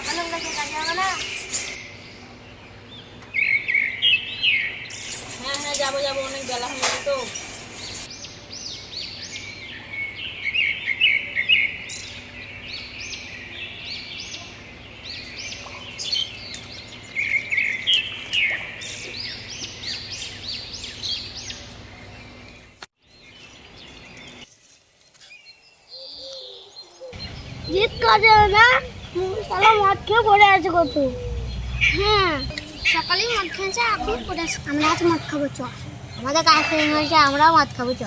হ্যাঁ হ্যাঁ যাবো যাবো, অনেক বেলা হয়ে গেল তো। জিত কাজে না সালা মদ খেয়ে পড়ে আছে কত। হ্যাঁ সকালেই মদ খেয়েছে, এখন পড়ে আছে। আমরা আজ মদ খাবো, চ আমাদের কাজ ফিরিং হয়েছে, আমরাও মদ খাবো, চ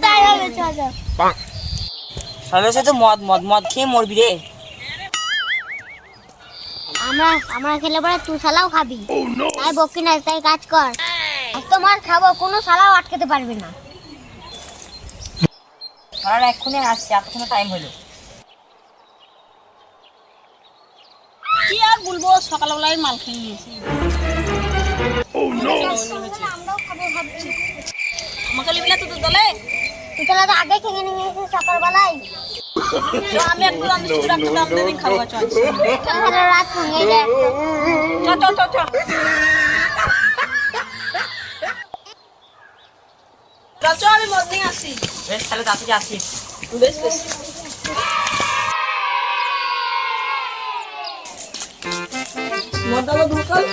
তাই হবে চ চ। সালে সে তো মদ মদ মদ খেয়ে মরবি রে। আমরা খেলে পরে তুই শালাও খাবি, তাই বকি না, তাই কাজ কর। তোমার খাবো, কোনো শালাও আটকাতে পারবে না। আর এক্ষুনি আসছে, এতক্ষণ টাইম হলো। কি আর বলবো, সকালবেলায় মাল খেয়ে নিয়েছি। আমরাও খাবো ভাবছি। আমাকে নিবি না তোদের দলে? তুই তাহলে তো আগে খেয়ে নিয়েছিস সকালবেলায়। তো আমি একটু রান্না রাখতে দাম দেবেন, খাবো চল। তাহলে রাত ভেঙে যায়। চল চল চল চল চল চল, আমি মদ নিয়ে আসি। বেশ তাহলে তাতে আসিস। বেশ বেশ। মদ দাও দুকাল।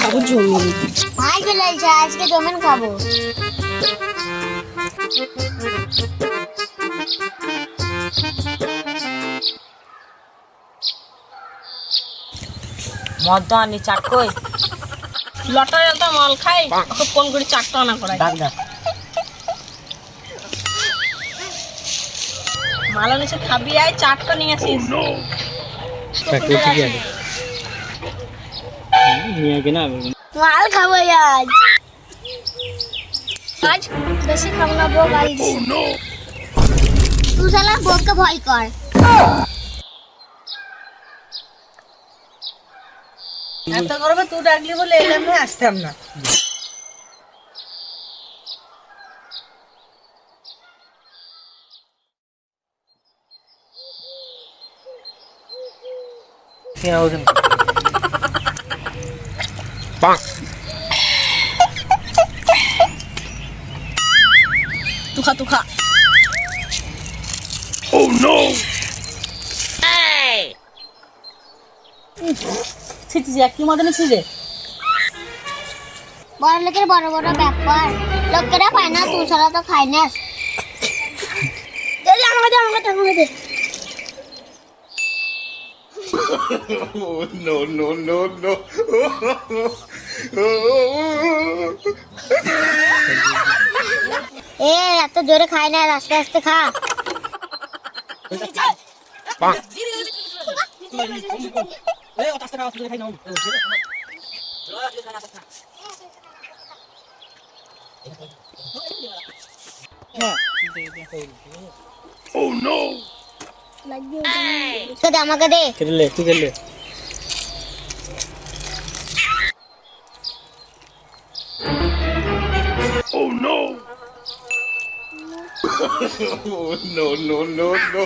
খাবো জমি, ভাই চলে এসেছে, আজকে জমেন খাবো। মদ তো আনি চাট কই। লটারি একটা মাল খাই, ওকে ফোন করে চারটা আনা করাই। ডাক ডাক। মাল এনেছে, খাবি আয়, চারটা নিয়ে আসিস। মাল খাবো আজ, আজ বেশি খাবো না, বউ গাড়ি দিছে। তুই শালা বউকে ভয় কর। এত গরমে তুই ডাকলি বলে এলাম, না আসতাম না। তুখা তুখা। Oh no! ছিটি যা কি মদনে ছিড়ে। বড় লোকের বড় বড় ব্যাপার, লোকেরা পায় না, তুই শালা তো খাই না। আমাকে দে আমাকে দে আমাকে দে। No, no, no, no. এ এত জোরে খাই না, আস্তে আস্তে খা। Oh no! আমাকে দে। কেলে তুই কেলে। Oh no! Oh no, no, no, no.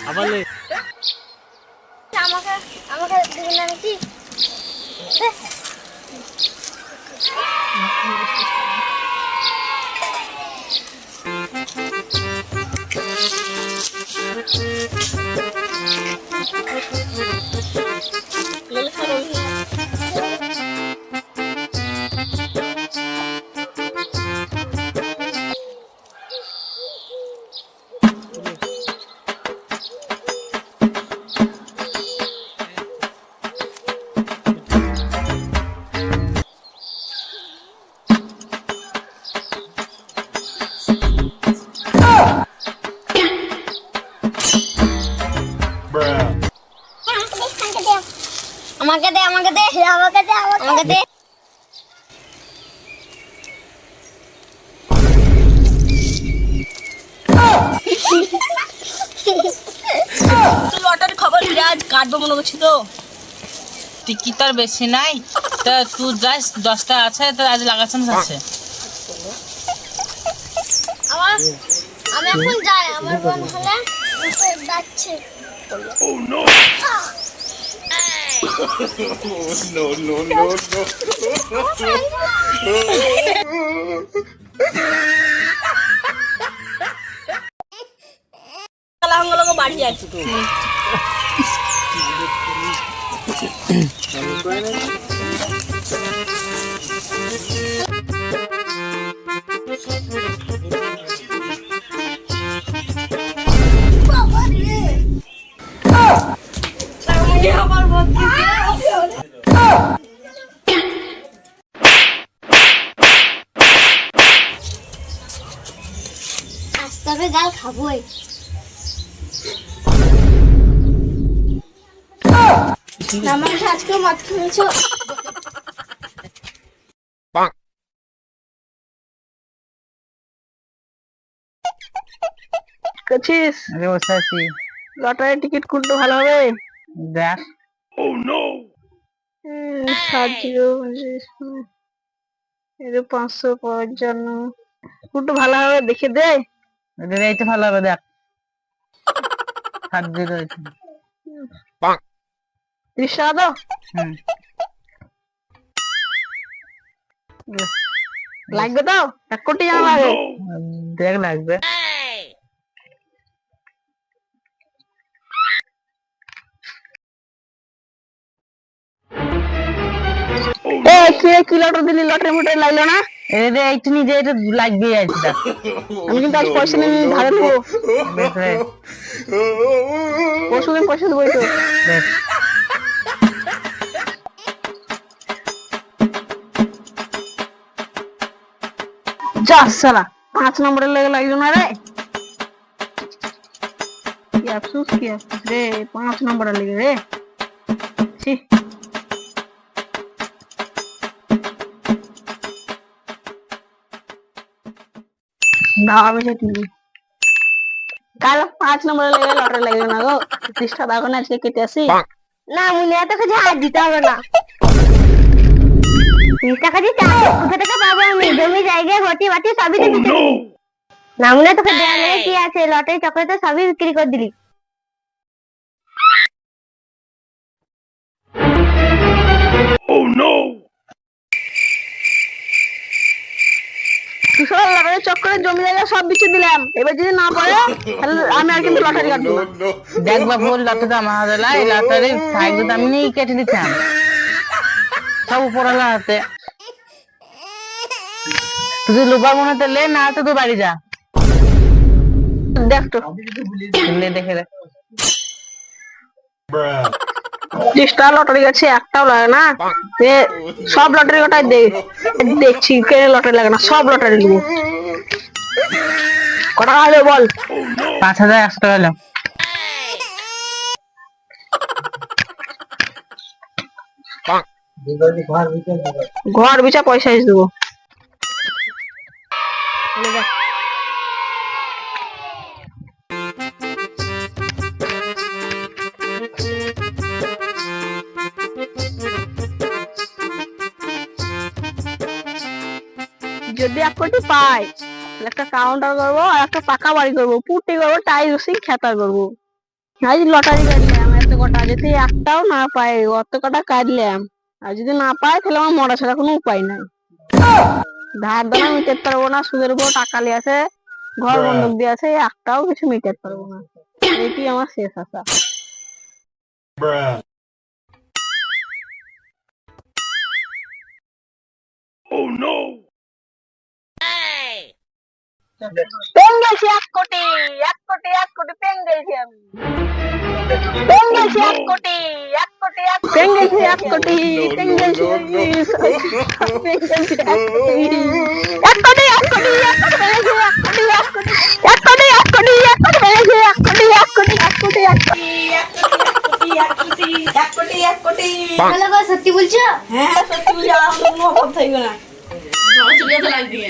আবার আমাকে আমাকে দিবি না নাকি? আমাকে দে আমাকে দে আমাকে দে আমাকে দে। তুই লটারি খবর দিলে আজ কাটবো মনে করছি তো। টিকিট আর বেশি নাই, তা তুই যাস 10টা আছে, তা আজ লাগাচ্ছেন আছে। আমি এখন যাই, আমার বোন হলে যাচ্ছে। Oh no! No, no, no, no. হাঙ্গা বাড়ি যাচ্ছি তো। আজকে আমি গাল খাবোই। আমার আজকে মদ খেয়েছো? করছিস? আরে বসে আছি। লটারির টিকিট কোনটা ভালো হবে? দেখ। Oh no! 555 কোনটা ভালো হবে দেখে দে। এইটা ভালো হবে, দেখ। 70 রয়েছে। 30 টাকা দাও। হুম। লাগবে তো? 1 কোটি টাকা লাগে। দেখ লাগবে। কি লটারি দিলি? লটারি মোটারি লাগলো না? রে এইটা নিজে এটা লাগবে আছে, দেখ। আমি কিন্তু আজ পয়সা নিয়ে ধারে দেবো। পরশুদিন পয়সা দেবো তো। দেখ। যা সালা 5 নম্বরের লেগে লাগলো না রে। কি আফসোস রে, 5 নম্বরের লেগে রে। ছি। না আমি যেতে কাল 5 নম্বরের লেগে লটারি লাগলো না গো। 30 টাকা দাও না, আজকে কেটে আসি। না মুনিয়া তোকে ঝাড় দিতে হবে না। 30 টাকা দিতে কোথা থেকে পাবো আমি? জমি জায়গা ঘটি বাটি সবই তো বিক্রি। না মুনিয়া তোকে দেয়া নেই কি আছে? লটারি চকলেট তো সবই বিক্রি করে দিলি। Oh no! কিশোর লটারি চক্করে জমি জায়গা সব বিক্রি দিলাম। এবার যদি না পারে তাহলে আমি আর কিন্তু লটারি কাটবো না। No, no. দেখ বাবু, লটারি তো আমার হাতে লাই, লটারি সাইড তো আমি নিয়ে কেটে দিতাম। সব উপরওয়ালা হাতে। তুই লোবার মনে হতে লে, না তো তুই বাড়ি যা। দেখ তো লে দেখে দেখ। 30 টাকা লটারি গেছে, একটাও লাগে না। সব লটারি ওটাই দেখছি কেন লটারি লাগে না, সব লটারি নেবো। কটা হলো বল? 5100 টাকা হলো। ঘর বিছা পয়সা এসে দেবো। যদি 1 কোটি পাই তাহলে একটা কাউন্টার করবো, আর একটা পাকা বাড়ি করবো, পুটি করবো, টাইলস খেতা করবো। আজ লটারি কাটলাম এত কটা, যদি একটাও না পাই অত কটা কাটলাম, আর যদি না পাই তাহলে আমার মরা ছাড়া কোনো উপায় নাই। ধার দেনা মিটাতে পারবো না, সুদের উপর টাকা লিয়ে আছে, ঘর বন্ধক দিয়ে আছে, একটাও কিছু মিটাতে পারবো না। এটি আমার শেষ আশা। Oh no! পেঙ্গেলছি 1 কোটি, 1 কোটি, 1 কোটি পেঙ্গেলছি আমি। পেঙ্গেলছি 1 কোটি, 1 কোটি, 1 কোটি, পেঙ্গেলছি 1 কোটি, পেঙ্গেলছি 1 কোটি, 1 কোটি, 1 কোটি, 1 কোটি পেঙ্গেলছি 1 কোটি, 1 কোটি, 1 কোটি, 1 কোটি, 1 কোটি পেঙ্গেলছি 1 কোটি, 1 কোটি, 1 কোটি, 1 কোটি, 1 কোটি। বলো গো, সত্যি বলছো? হ্যাঁ সত্যি বলছি, আর কোনো অভাব থাকবে না। চলে যেতে লাগবে।